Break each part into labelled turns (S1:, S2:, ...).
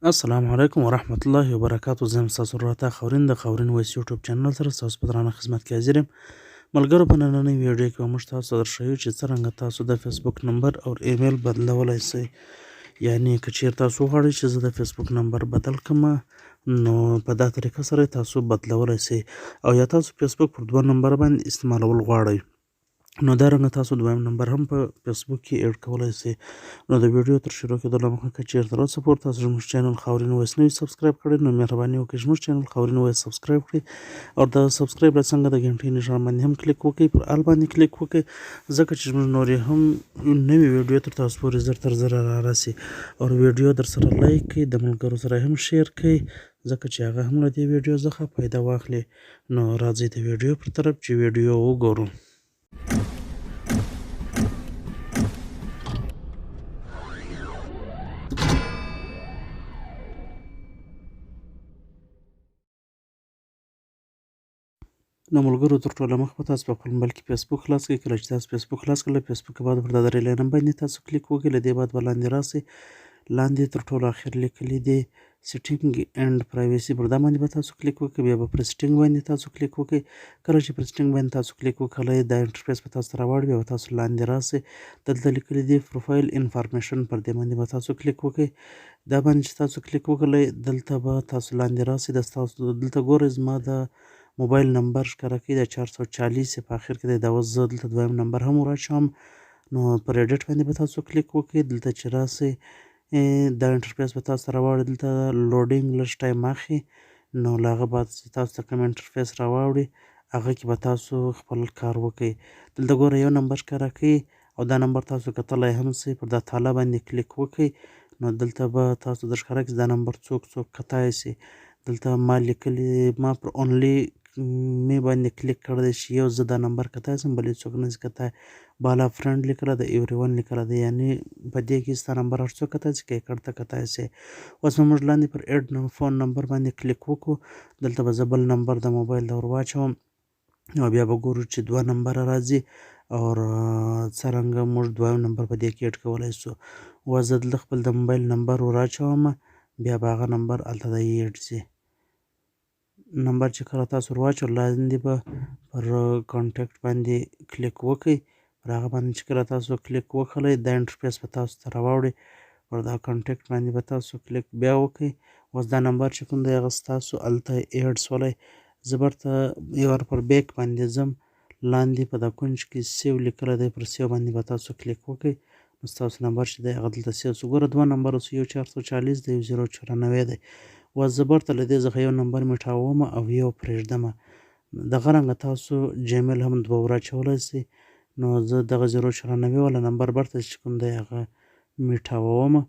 S1: السلام علیکم ورحمت الله وبرکاتو. زه یم ستاسو ورور خاورین د خاورین وایس یوټیوب چینل سره ستاسو په درانه خدمت کې حاضر یم. ملګرو، په نننۍ ویډیو کې به موږ تاسو ته درښیو چې څرنګه تاسو د فیسبوک نمبر او ایمیل بدلولی شئ. یعنې که چیرې تاسو وغواړئ چې زه د فیسبوک نمبر بدل کړم نو په دا طریقه سره تاسو بدلولی شئ، او یا تاسو فیسبوک پر 2 نمبر باندې استعمالول غواړئ نو دا رنګه تاسو دویم نمبر هم په فیسبوک کې ایډ کولی شئ. نو د ویډیو تر شروع کېدو دمخه که چیرته تر اوسه پورې تاسو زموږ چینل خاورین وایس نه وي سبسکرایب کړی نو مهرباني وکړئ زموږ چینل خاورین وایس سبسکرایب کړئ، او د سبسکرایب له څنګه د غنټۍ نښان باندې هم کلیک وکړئ، پر آل باندې کلیک وکړئ، ځکه چې زموږ نورې هم نوې ویډیو تر تاسو پورې زر تر زره رارسي. او ویډیو در سره لایک کړئ، د ملګرو سره هم شیر کړئ، ځکه چې هغه هم له دې ویډیو څخه فایده واخلي. نو راځئ د ویډیو پر طرف چې ویډیو وګورو. نو ملګرو، تر ټوله مخکې به تاسو په خپل موبایل کې فیسبوک خلاص کړئ. کله چې تاسو فیسبوک خلاص کړئ، له فیسبوک بعد پر دا درې لاینه باندې تاسو کلیک وکړئ. له دې بعد به لاندې راسئ، لاندې تر ټولو اخر لیکلي دی سیټینګ اینډ پرایوسي، پر دا باندې به تاسو کلیک وکړئ. بیا به پر سیټینګ باندې تاسو کلیک وکړئ. کله چې پر سیټینګ باندې تاسو کلیک وکړئ، دا انټرفیس به تاسو ته راوړي. بیا به تاسو لاندې راسئ، دلته لیکلي دی پروفایل انفارمیشن، پر دې باندې به تاسو کلیک وکړئ. دا باندې چې تاسو کلیک وکړئ، دلته به تاسو لاندې راسئ، د تاسو دلته ګورئ زما د موبایل نمبر ښکاره کوي، د 440 په اخر کې دی. دا اوس زه دلته دویم نمبر هم ور اچوم. نو پر ایډیټ باندې به تاسو کلیک وکړئ. دلته چې راسئ، دا انټرفیس به تاسو ته راوړي، دلته لوډینګ لږ ټایم اخلي. نو له هغه بعد چې تاسو ته کوم انټرفیس راوړي، هغه کې به تاسو خپل کار وکړئ. دلته ګوره یو نمبر ښکاره کوي، او دا نمبر تاسو کتلی هم شئ. پر دا تاله باندې کلیک وکړئ، نو دلته به تاسو در ښکاره کړي چې دا نمبر څوک کتای شي. دلته ما لیکلي، ما پر اونلی می باندې کلیک کړی دی چې یو زه دا نمبر کتای شم، بل هېڅوک نه شي کتای. بالا فرند لیکلی ده، ایوری ون لیکلی ده، یعنې په دې کې ستا نمبر هر څوک کتای شي، که یې کړ ته کتای شي. اوس به موږ لاندې پر ایډ فون نمبر باندې کلیک وکړو. دلته به زه بل نمبر د موبایل د ور واچوم، او بیا به ګورو چې 2 نمبره راځي، او څرنګه موږ دویم نمبر په دې کې ایډ کولی شو. اوس زه دلته خپل د موبایل نمبر ور اچوم، بیا به هغه نمبر هلته د ایډ شي. نمبر چې کله تاسو ور واچوئ، لاندې به پر کانټیکټ باندې کلیک وکړئ. پر هغه باندې چې کله تاسو کلیک وکړئ، دا انټرفیس به تاسو ته راوړي. پر دا کانټیکټ باندې به تاسو کلیک بیا وکړئ. اوس دا نمبر چې کوم دی هغه ستاسو هلته ایډ شولی. زه بیرته یو وار پر بیک باندې ځم، لاندې په دا کونج کې سیو لیکلی دی، پر سیو باندې به تاسو کلیک وکړئ. نو ستاسو نمبر چې دی هغه دلته سیو شو. ګوره 2 نمبره شو، یو 440 دی، یو 094 دی. اوس زه بیرته له دې څخه یو نمبر میټاوم او یو پرېږدمه. دغه رنګه تاسو جیمیل هم 2 ور اچولی شئ. نو زه دغه 094 والا نمبر بیرته چې کوم دی هغه میټاومه.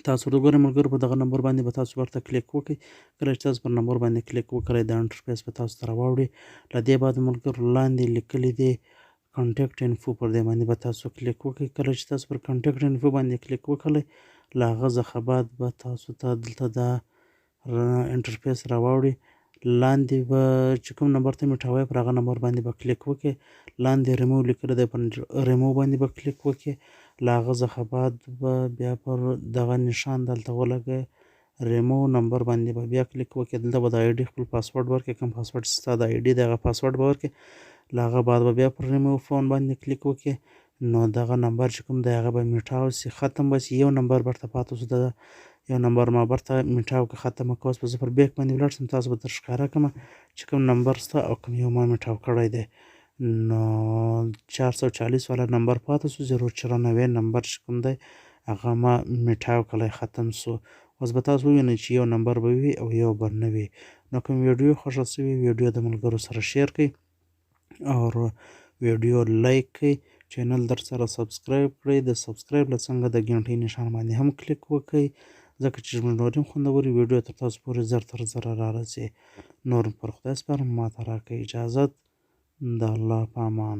S1: تاسو ورته ګورئ ملګرو، په دغه نمبر باندې به تاسو بیرته کلیک وکړئ. کله چې تاسو پر نمبر باندې کلیک وکړئ، دا انټرفیس به تاسو ته راوړي. له دې بعد ملګرو لاندې لیکلي دی کانټیکټ انفو، پر دې باندې به تاسو کلیک وکړئ. کله چې تاسو پر کانټیکټ انفو باندې کلیک وکړئ، له هغه څخه بعد به تاسو ته دلته دا انټرفیس راوړي. لاندې به چې کوم نمبر ته میټاوئ، پر هغه نمبر باندې به کلیک وکړئ. لاندې ریمو لیکلی دی، پر ریمو باندې به کلیک وکړئ. له هغه څخه بعد به بیا پر دغه نښان دلته ولګئ، ریمو نمبر باندې به بیا کلیک وکړئ. دلته به د آی ډي خپل پاسورډ ورکړئ، کوم پاسورډ چې ستا د آی ډي دی هغه پاسورډ به ورکړئ. له هغه بعد به بیا پر ریمو فون باندې کلیک وکړئ. نو دغه نمبر چې کوم دی هغه به میټاو شي، ختم به شي. یو نمبر بیرته پاتې شو، د یو نمبر ما بیرته میټاو کړه، ختمه کړه. اوس به زه پر بیک باندې ولاړ شم، تاسو به در ښکاره کړمه چې کوم نمبر شته او کوم یو ما میټاو کړی دی. نو 440 والا نمبر پاتې شو، 094 نمبر چې کوم دی هغه ما میټاو کړی، ختم شو. اوس به تاسو ووینئ چې یو نمبر به وي او یو به نه وي. نو کوم ویډیو خوښه شوې، ویډیو د ملګرو سره شیر کړئ، او ویډیو لایک کړئ، چینل در سره سبسکرایب کړئ. د سبسکرایب له څنګه د غنټۍ نښان باندې هم کلیک وکړئ، ځکه چې زموږ نورې هم خوندورې ویډیو تر تاسو پورې زر تر زره رارسي. نور پر خدای سپارم، ماته راکړئ اجازت. د الله په امان.